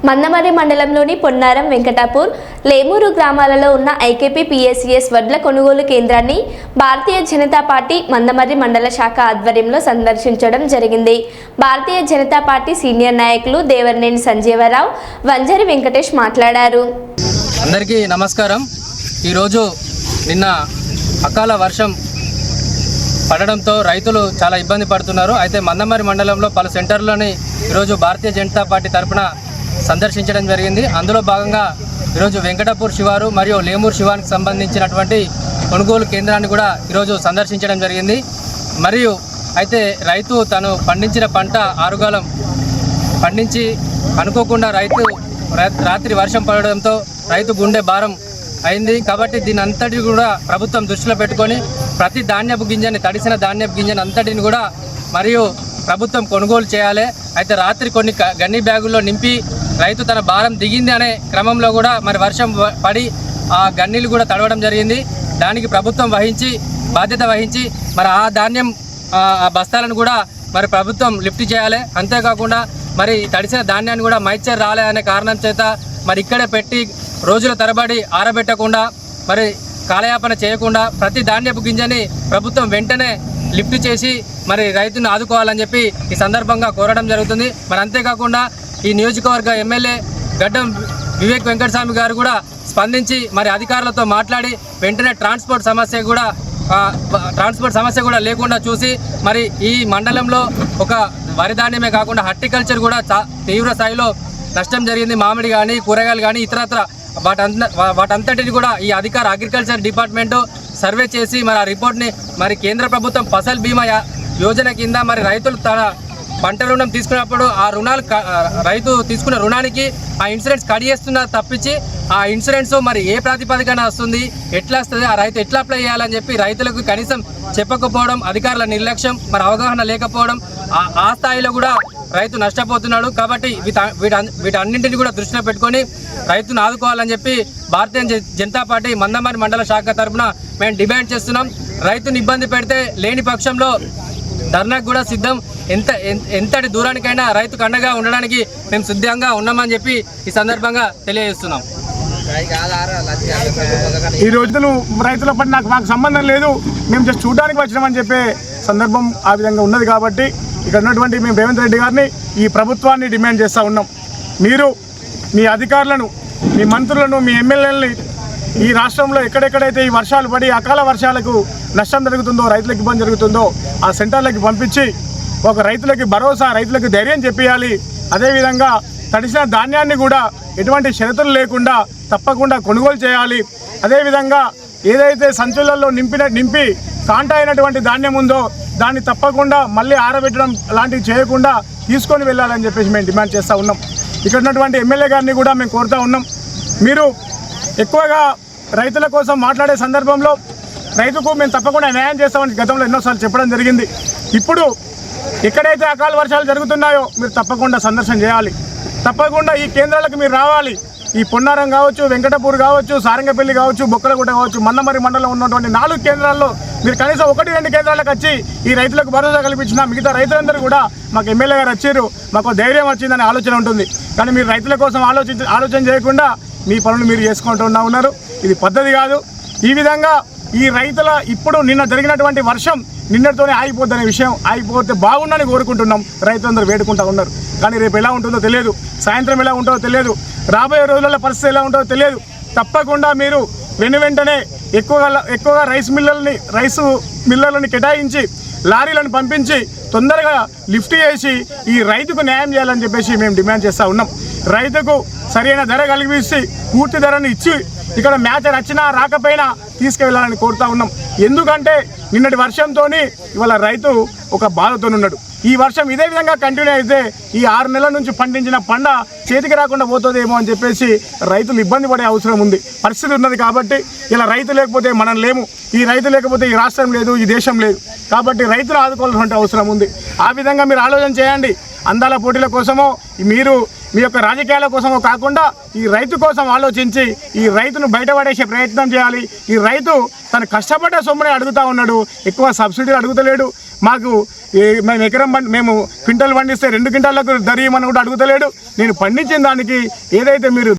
మందమర్రి మండలంలోని పొన్నారం, వెంకటాపూర్, లేమూరు గ్రామాలలో ఉన్న ఐకేపీ పిఎస్సిఎస్ వడ్ల కొనుగోలు కేంద్రాన్ని భారతీయ జనతా పార్టీ మందమర్రి మండల శాఖ ఆధ్వర్యంలో సందర్శించడం జరిగింది. భారతీయ జనతా పార్టీ సీనియర్ నాయకులు దేవరనేని సంజీవరావు, వంజరి వెంకటేష్ మాట్లాడారు. అందరికీ నమస్కారం. ఈరోజు నిన్న అకాల వర్షం పడడంతో రైతులు చాలా ఇబ్బంది పడుతున్నారు. అయితే మందమర్రి మండలంలో పలు సెంటర్లని ఈరోజు భారతీయ జనతా పార్టీ తరఫున సందర్శించడం జరిగింది. అందులో భాగంగా ఈరోజు వెంకటాపూర్ శివారు మరియు లేమూరు శివానికి సంబంధించినటువంటి కొనుగోలు కేంద్రాన్ని కూడా ఈరోజు సందర్శించడం జరిగింది. మరియు అయితే రైతు తను పండించిన పంట ఆరుగాలం పండించి అనుకోకుండా రాత్రి వర్షం పడడంతో రైతు గుండె భారం అయింది. కాబట్టి దీని అంతటి కూడా ప్రభుత్వం దృష్టిలో పెట్టుకొని ప్రతి ధాన్యపు గింజని, తడిసిన ధాన్యపు గింజని అంతటిని కూడా మరియు ప్రభుత్వం కొనుగోలు చేయాలి. అయితే రాత్రి కొన్ని గన్ని బ్యాగుల్లో నింపి రైతు తన భారం దిగింది అనే క్రమంలో కూడా మరి వర్షం పడి ఆ గన్నీలు కూడా తడవడం జరిగింది. దానికి ప్రభుత్వం బాధ్యత వహించి మరి ఆ ధాన్యం ఆ బస్తాలను కూడా మరి ప్రభుత్వం లిఫ్ట్ చేయాలి. అంతేకాకుండా మరి తడిసిన ధాన్యాన్ని కూడా మైచర్ రాలే అనే కారణం చేత మరి ఇక్కడే పెట్టి రోజుల తరబడి ఆరబెట్టకుండా మరి కాలయాపన చేయకుండా ప్రతి ధాన్యపు గింజని ప్రభుత్వం వెంటనే లిఫ్ట్ చేసి మరి రైతును ఆదుకోవాలని చెప్పి ఈ సందర్భంగా కోరడం జరుగుతుంది. మరి అంతేకాకుండా ఈ నియోజకవర్గ ఎమ్మెల్యే గడ్డం వివేక్ వెంకటస్వామి గారు కూడా స్పందించి మరి అధికారులతో మాట్లాడి వెంటనే ట్రాన్స్పోర్ట్ సమస్య కూడా లేకుండా చూసి మరి ఈ మండలంలో ఒక వరి ధాన్యమే కాకుండా హార్టికల్చర్ కూడా తీవ్ర స్థాయిలో నష్టం జరిగింది. మామిడి కానీ, కూరగాయలు కానీ, ఇతరత్ర వాటంతటిని కూడా ఈ అగ్రికల్చర్ డిపార్ట్మెంటు సర్వే చేసి మరి ఆ రిపోర్ట్ని మరి కేంద్ర ప్రభుత్వం ఫసల్ బీమా యోజన కింద మరి రైతులు తన పంట రుణం తీసుకున్నప్పుడు ఆ రుణాలు రైతు తీసుకున్న రుణానికి ఆ ఇన్సూరెన్స్ కడిగేస్తున్నారు తప్పించి ఆ ఇన్సూరెన్స్ మరి ఏ ప్రాతిపదికన వస్తుంది, ఎట్లా వస్తుంది, ఆ రైతు ఎట్లా అప్లై చేయాలని చెప్పి రైతులకు కనీసం చెప్పకపోవడం, అధికారుల నిర్లక్ష్యం, మరి అవగాహన లేకపోవడం, ఆ స్థాయిలో కూడా రైతు నష్టపోతున్నాడు. కాబట్టి వీటన్నింటినీ కూడా దృష్టిలో పెట్టుకొని రైతును ఆదుకోవాలని చెప్పి భారతీయ జనతా పార్టీ మందమర్రి మండల శాఖ తరఫున మేము డిమాండ్ చేస్తున్నాం. రైతుని ఇబ్బంది పెడితే లేని పక్షంలో ధర్నాకు కూడా సిద్ధం. ఎంతటి దూరానికైనా రైతుకు అండగా ఉండడానికి మేము సిద్ధంగా ఉన్నామని చెప్పి ఈ సందర్భంగా తెలియజేస్తున్నాం. ఈ రోజులు రైతుల పట్ల మాకు సంబంధం లేదు, మేము జస్ట్ చూడడానికి వచ్చినామని చెప్పే సందర్భం ఆ విధంగా ఉన్నది. కాబట్టి ఇక్కడ ఉన్నటువంటి మేము రేవంత్ రెడ్డి గారిని, ఈ ప్రభుత్వాన్ని డిమాండ్ చేస్తూ ఉన్నాం. మీరు మీ అధికారులను, మీ మంత్రులను, మీ ఎమ్మెల్యేలని ఈ రాష్ట్రంలో ఎక్కడెక్కడైతే ఈ వర్షాలు పడి అకాల వర్షాలకు నష్టం జరుగుతుందో, రైతులకు ఇబ్బంది జరుగుతుందో ఆ సెంటర్లకి పంపించి ఒక రైతులకి భరోసా, రైతులకు ధైర్యం చెప్పేయాలి. అదేవిధంగా తడిసిన ధాన్యాన్ని కూడా ఎటువంటి షరతులు లేకుండా తప్పకుండా కొనుగోలు చేయాలి. అదేవిధంగా ఏదైతే సంచులలో నింపి కాంటా అయినటువంటి ధాన్యం ఉందో దాన్ని తప్పకుండా మళ్ళీ ఆరబెట్టడం లాంటివి చేయకుండా తీసుకొని వెళ్ళాలని చెప్పేసి మేము డిమాండ్ చేస్తూ ఉన్నాం. ఇక్కడ ఉన్నటువంటి ఎమ్మెల్యే గారిని కూడా మేము కోరుతూ ఉన్నాం, మీరు ఎక్కువగా రైతుల కోసం మాట్లాడే సందర్భంలో రైతుకు మేము తప్పకుండా న్యాయం చేస్తామని గతంలో ఎన్నోసార్లు చెప్పడం జరిగింది. ఇప్పుడు ఎక్కడైతే అకాల వర్షాలు జరుగుతున్నాయో మీరు తప్పకుండా సందర్శన చేయాలి. తప్పకుండా ఈ కేంద్రాలకు మీరు రావాలి. ఈ పొన్నారం కావచ్చు, వెంకటపూర్ కావచ్చు, సారంగపల్లి కావచ్చు, బొక్కలగుట్ట కావచ్చు, మందమర్రి మండలం ఉన్నటువంటి 4 కేంద్రాల్లో మీరు కనీసం 1-2 కేంద్రాలకు వచ్చి ఈ రైతులకు భరోసా కల్పించిన మిగతా రైతులందరూ కూడా మాకు ఎమ్మెల్యే గారు వచ్చారు, మాకు ధైర్యం వచ్చిందనే ఆలోచన ఉంటుంది. కానీ మీరు రైతుల కోసం ఆలోచన చేయకుండా మీ పనులు మీరు చేసుకుంటూ ఉన్నారు. ఇది పద్ధతి కాదు. ఈ విధంగా ఈ రైతుల ఇప్పుడు నిన్న జరిగినటువంటి వర్షం నిన్నటితోనే ఆగిపోద్దనే విషయం, ఆగిపోతే బాగుందని కోరుకుంటున్నాం. రైతులందరూ వేడుకుంటూ ఉన్నారు. కానీ రేపు ఎలా ఉంటుందో తెలియదు, సాయంత్రం ఎలా ఉంటుందో తెలియదు, రాబోయే రోజులలో పరిస్థితి ఎలా ఉంటుందో తెలియదు. తప్పకుండా మీరు వెంటనే ఎక్కువగా రైస్ మిల్లర్లని కేటాయించి లారీలను పంపించి తొందరగా లిఫ్ట్ చేసి ఈ రైతుకు న్యాయం చేయాలని చెప్పేసి మేము డిమాండ్ చేస్తూ ఉన్నాం. రైతుకు సరైన ధర కలిగిస్తే పూర్తి ధరను ఇచ్చి ఇక్కడ మ్యాచ్ వచ్చినా రాకపోయినా తీసుకువెళ్ళాలని కోరుతూ ఉన్నాం. ఎందుకంటే నిన్నటి వర్షంతో ఇవాళ రైతు ఒక బాధతో ఉన్నాడు. ఈ వర్షం ఇదే విధంగా కంటిన్యూ అయితే ఈ 6 నెలల నుంచి పండించిన పంట చేతికి రాకుండా పోతుందేమో అని చెప్పేసి రైతులు ఇబ్బంది పడే అవసరం ఉంది, పరిస్థితి ఉన్నది. కాబట్టి ఇలా రైతు లేకపోతే మనం లేము, ఈ రైతు లేకపోతే ఈ రాష్ట్రం లేదు, ఈ దేశం లేదు. కాబట్టి రైతులు ఆదుకోవాల్సిన అవసరం ఉంది. ఆ విధంగా మీరు ఆలోచన చేయండి. అందాల పోటీల కోసమో మీరు మీ యొక్క రాజకీయాల కోసమో కాకుండా ఈ రైతు కోసం ఆలోచించి ఈ రైతును బయటపడేసే ప్రయత్నం చేయాలి. ఈ రైతు తను కష్టపడ్డ సొమ్మునే అడుగుతూ ఉన్నాడు, ఎక్కువ సబ్సిడీలు అడుగుతలేడు. మాకు మేము ఎకరం మేము క్వింటల్ పండిస్తే 2 క్వింటాలకు ధర ఇవ్వమని కూడా అడుగుతలేడు. నేను పండించిన దానికి ఏదైతే మీరు